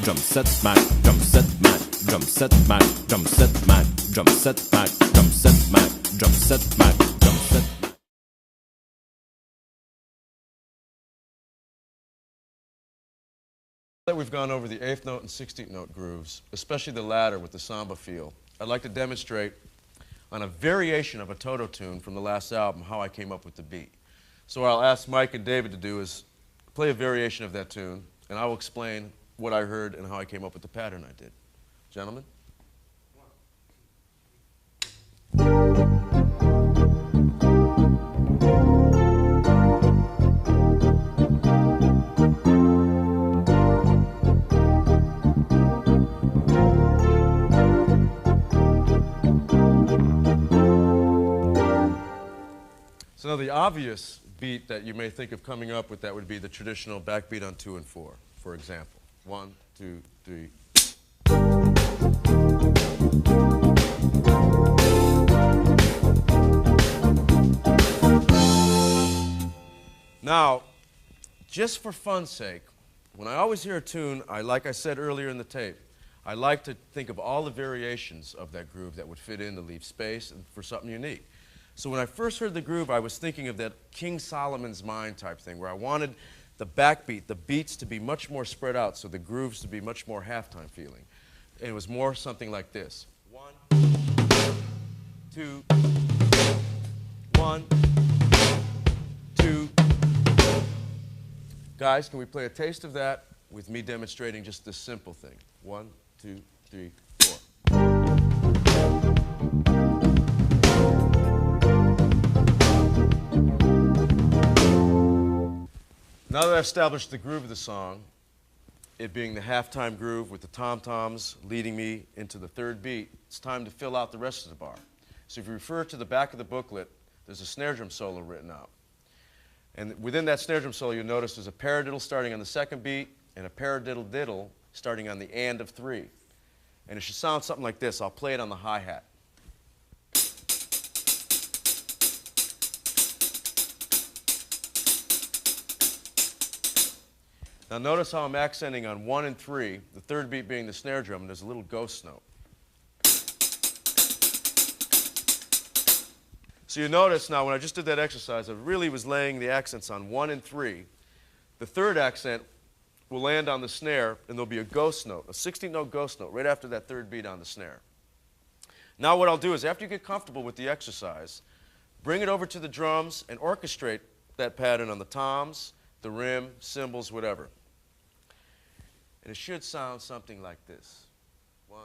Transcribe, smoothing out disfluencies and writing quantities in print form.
drum set Mac, drum set Mac, drum set Mac, drum set Mac, drum set Mac, drum set Mac, drum set Mac, drum set. That we've gone over the 8th note and 16th note grooves, especially the latter with the samba feel, I'd like to demonstrate on a variation of a Toto tune from the last album how I came up with the beat. So what I'll ask Mike and David to do is play a variation of that tune, and I will explain what I heard and how I came up with the pattern I did. Gentlemen? So the obvious beat that you may think of coming up with that would be the traditional backbeat on 2 and 4, for example. 1, 2, 3. Now, just for fun's sake, when I always hear a tune, like I said earlier in the tape, I like to think of all the variations of that groove that would fit in to leave space and for something unique. So when I first heard the groove, I was thinking of that King Solomon's Mine type thing, where I wanted the backbeat, the beats to be much more spread out, so the grooves to be much more halftime feeling. And it was more something like this. 1, 2, 1, 2. Guys, can we play a taste of that with me demonstrating just this simple thing? 1, 2, 3, 4. Now that I've established the groove of the song, it being the halftime groove with the tom-toms leading me into the third beat, it's time to fill out the rest of the bar. So if you refer to the back of the booklet, there's a snare drum solo written out. And within that snare drum solo, you'll notice there's a paradiddle starting on the second beat and a paradiddle-diddle starting on the and of 3. And it should sound something like this. I'll play it on the hi-hat. Now notice how I'm accenting on 1 and 3, the third beat being the snare drum, and there's a little ghost note. So you notice now when I just did that exercise, I really was laying the accents on 1 and 3. The third accent will land on the snare, and there'll be a ghost note, a 16th-note ghost note, right after that third beat on the snare. Now what I'll do is, after you get comfortable with the exercise, bring it over to the drums and orchestrate that pattern on the toms, the rim, cymbals, whatever. And it should sound something like this. 1,